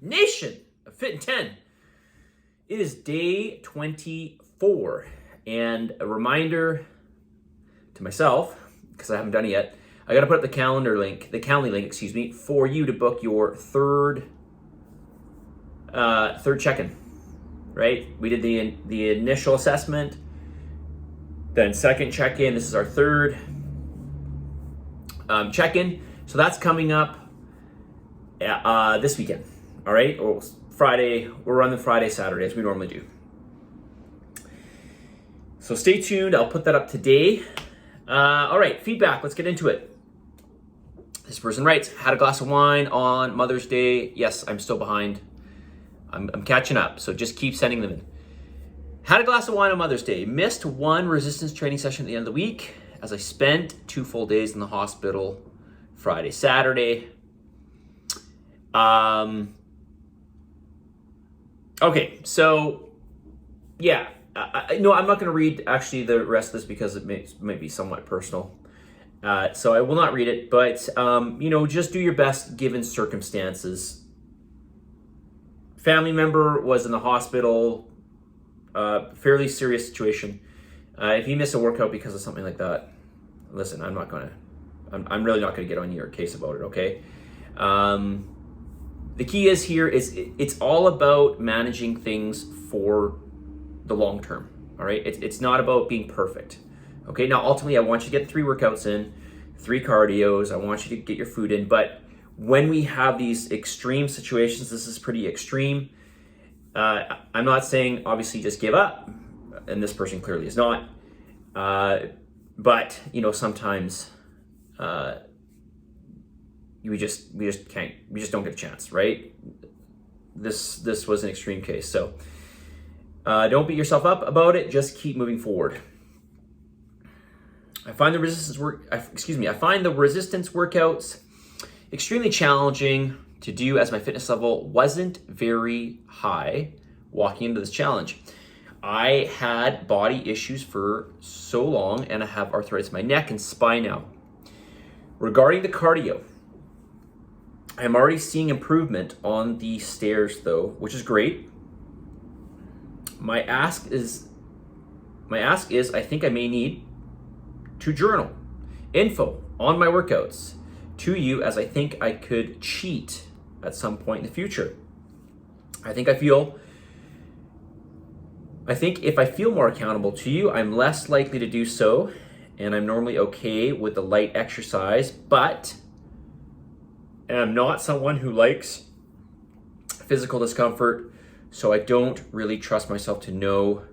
Nation of Fit in 10. It is day 24, and a reminder to myself, because I haven't done it yet, I got to put up the Calendly link, for you to book your third check-in. Right? We did the initial assessment, then second check-in. This is our third check-in. So that's coming up this weekend. All right, or Friday. We're running Friday, Saturday as we normally do. So stay tuned. I'll put that up today. All right, feedback. Let's get into it. This person writes, had a glass of wine on Mother's Day. Yes, I'm still behind. I'm catching up, so just keep sending them in. Had a glass of wine on Mother's Day. Missed one resistance training session at the end of the week as I spent 2 full days in the hospital Friday, Saturday. Okay, so yeah, no, I'm not going to read actually the rest of this because it might be somewhat personal. So I will not read it, but just do your best given circumstances. Family member was in the hospital, fairly serious situation. If you miss a workout because of something like that, listen, I'm really not going to get on your case about it, okay? The key is here is it's all about managing things for the long term, all right? It's not about being perfect, okay? Now, ultimately, I want you to get 3 workouts in, 3 cardios. I want you to get your food in, but when we have these extreme situations, this is pretty extreme. I'm not saying, obviously, just give up, and this person clearly is not, but, sometimes we just don't get a chance, right? This was an extreme case. So don't beat yourself up about it. Just keep moving forward. I find the resistance workouts extremely challenging to do as my fitness level wasn't very high walking into this challenge. I had body issues for so long and I have arthritis in my neck and spine now. Regarding the cardio, I'm already seeing improvement on the stairs though, which is great. My ask is I think I may need to journal info on my workouts to you, as I think I could cheat at some point in the future. I think if I feel more accountable to you, I'm less likely to do so, and I'm normally okay with the light exercise, but I'm not someone who likes physical discomfort, so I don't really trust myself to know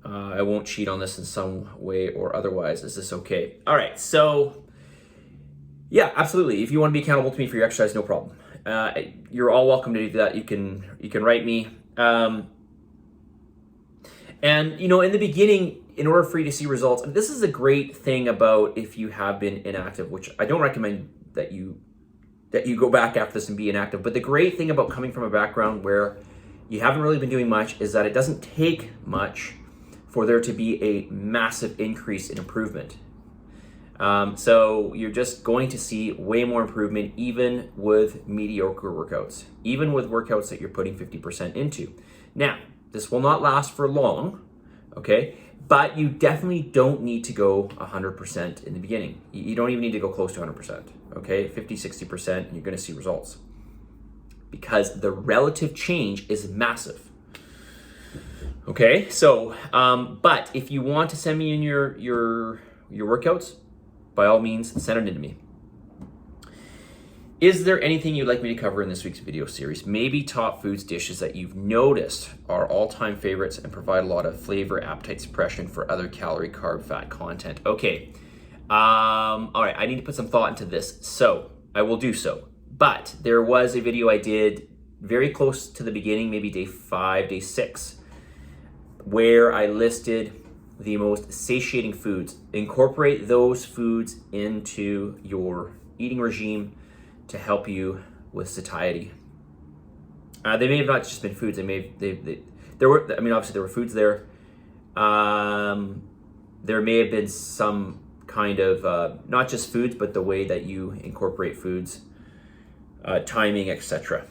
I won't cheat on this in some way or otherwise. Is this okay? All right, so yeah, absolutely. If you want to be accountable to me for your exercise, no problem. You're all welcome to do that. You can write me. And in the beginning, in order for you to see results, and this is a great thing about if you have been inactive, which I don't recommend that you go back after this and be inactive. But the great thing about coming from a background where you haven't really been doing much is that it doesn't take much for there to be a massive increase in improvement. So you're just going to see way more improvement even with mediocre workouts, even with workouts that you're putting 50% into. Now, this will not last for long, okay? But you definitely don't need to go 100% in the beginning. You don't even need to go close to 100%, okay? 50, 60%, and you're gonna see results. Because the relative change is massive. Okay, so, but if you want to send me in your workouts, by all means, send it in to me. Is there anything you'd like me to cover in this week's video series? Maybe top foods dishes that you've noticed are all-time favorites and provide a lot of flavor, appetite suppression for other calorie, carb, fat content. Okay, all right, I need to put some thought into this, so I will do so. But there was a video I did very close to the beginning, maybe day 5, day 6, where I listed the most satiating foods. Incorporate those foods into your eating regime to help you with satiety. They may have not just been foods. Obviously there were foods there. There may have been some kind of, not just foods, but the way that you incorporate foods, timing, etc.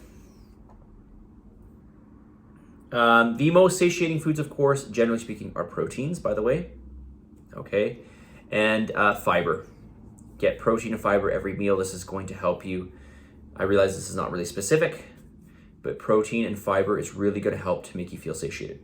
The most satiating foods, of course, generally speaking, are proteins, by the way. Okay. And fiber. Get protein and fiber every meal. This is going to help you. I realize this is not really specific, but protein and fiber is really going to help to make you feel satiated.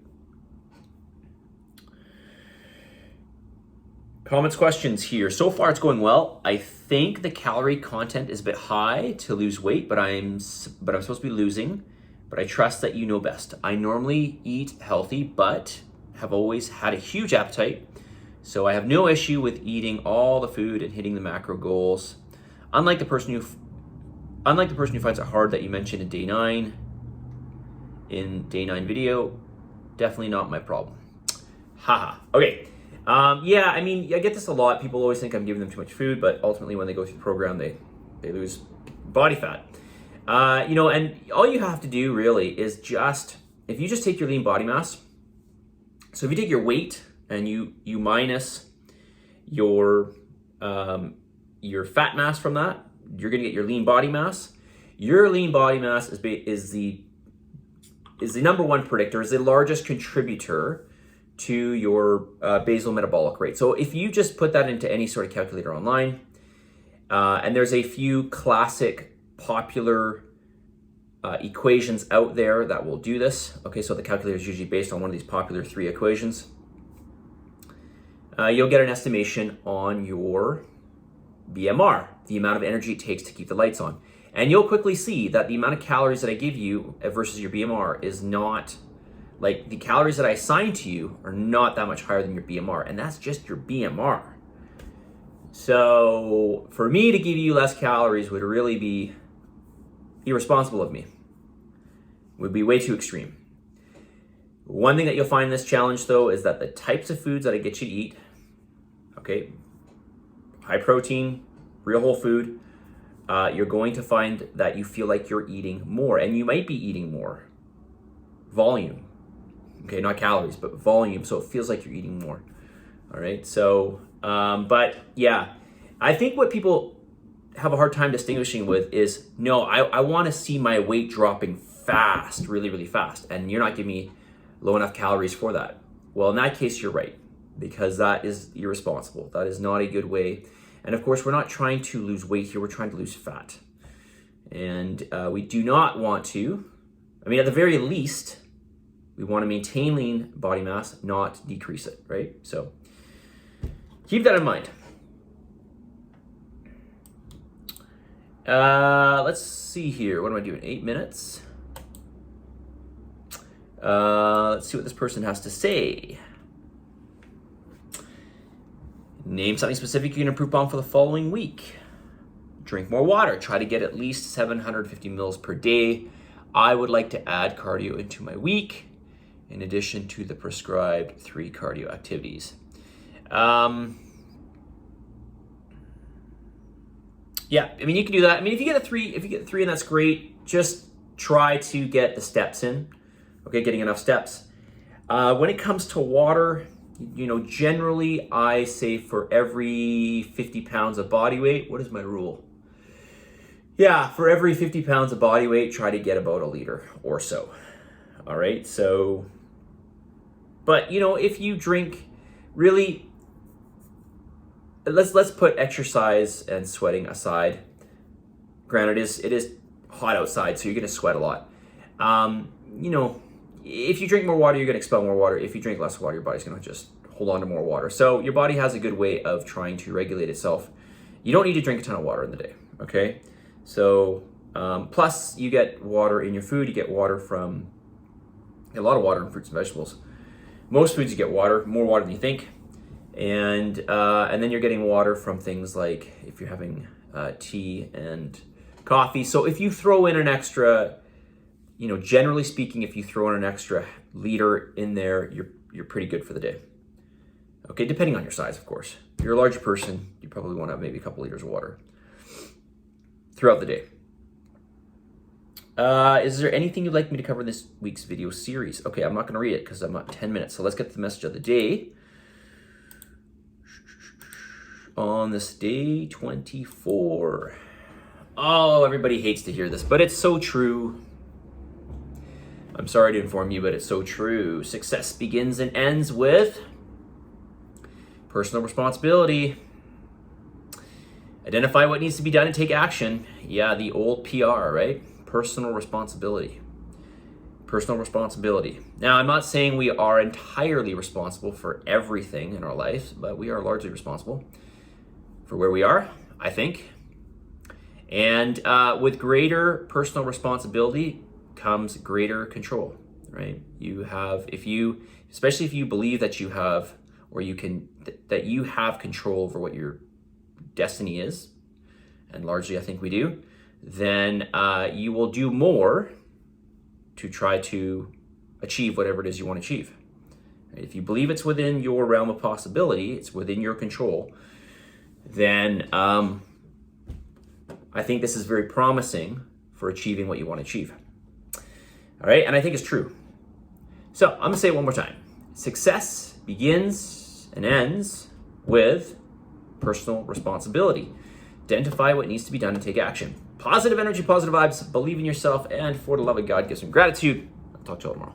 Comments, questions here. So far, it's going well. I think the calorie content is a bit high to lose weight, but I'm supposed to be losing. But I trust that you know best. I normally eat healthy, but have always had a huge appetite. So I have no issue with eating all the food and hitting the macro goals. Unlike the person who finds it hard that you mentioned in day 9 video, definitely not my problem. Haha. Okay. Yeah, I mean, I get this a lot. People always think I'm giving them too much food, but ultimately when they go through the program, they lose body fat. And all you have to do really is if you just take your lean body mass, so if you take your weight and you minus your fat mass from that, you're gonna get your lean body mass. Your lean body mass is the number one predictor, is the largest contributor to your basal metabolic rate. So if you just put that into any sort of calculator online, and there's a few classic popular equations out there that will do this. Okay, so the calculator is usually based on one of these popular 3 equations. You'll get an estimation on your BMR, the amount of energy it takes to keep the lights on. And you'll quickly see that the amount of calories that I give you versus your BMR is not, like, the calories that I assign to you are not that much higher than your BMR, and that's just your BMR. So for me to give you less calories would really be irresponsible of me. Would be way too extreme. One thing that you'll find in this challenge, though, is that the types of foods that I get you to eat, okay, high protein, real whole food, you're going to find that you feel like you're eating more, and you might be eating more volume. Okay, not calories, but volume, so it feels like you're eating more. All right, so, but yeah, I think what people have a hard time distinguishing with is, no, I want to see my weight dropping fast, really, really fast, and you're not giving me low enough calories for that. Well, in that case, you're right, because that is irresponsible. That is not a good way. And of course, we're not trying to lose weight here, we're trying to lose fat. And we do not want to, I mean, at the very least, we want to maintain lean body mass, not decrease it, right? So keep that in mind. Let's see here. What am I doing? 8 minutes. Let's see what this person has to say. Name something specific you can improve on for the following week. Drink more water. Try to get at least 750 mils per day. I would like to add cardio into my week in addition to the prescribed 3 cardio activities. Yeah, I mean, you can do that. I mean, if you get 3, and that's great, just try to get the steps in. Okay, getting enough steps. When it comes to water, generally I say for every 50 pounds of body weight, what is my rule? Yeah, for every 50 pounds of body weight, try to get about 1 liter or so. All right, so, but if you drink, really, let's put exercise and sweating aside. Granted, it is hot outside, so you're gonna sweat a lot. If you drink more water, you're gonna expel more water. If you drink less water, your body's gonna just hold on to more water. So your body has a good way of trying to regulate itself. You don't need to drink a ton of water in the day, okay? So, plus you get water in your food. You get water from, a lot of water in fruits and vegetables. Most foods you get water, more water than you think. And then you're getting water from things like if you're having tea and coffee. So if you throw in an extra, generally speaking, if you throw in an extra liter in there, you're pretty good for the day. Okay, depending on your size, of course. If you're a larger person, you probably want to have maybe a couple liters of water throughout the day. Is there anything you'd like me to cover in this week's video series? Okay, I'm not going to read it because I'm at 10 minutes. So let's get to the message of the day. On this day 24. Oh, everybody hates to hear this, but it's so true. I'm sorry to inform you, but it's so true. Success begins and ends with personal responsibility. Identify what needs to be done and take action. Yeah, the old PR, right? Personal responsibility. Personal responsibility. Now, I'm not saying we are entirely responsible for everything in our lives, but we are largely responsible for where we are, I think. And with greater personal responsibility comes greater control, right? You have, especially if you believe that you have, or that you have control over what your destiny is, and largely I think we do, then you will do more to try to achieve whatever it is you want to achieve. If you believe it's within your realm of possibility, it's within your control, then I think this is very promising for achieving what you want to achieve. All right, and I think it's true. So I'm gonna say it one more time. Success begins and ends with personal responsibility. Identify what needs to be done and take action. Positive energy, positive vibes, believe in yourself, and for the love of God, give some gratitude. I'll talk to you all tomorrow.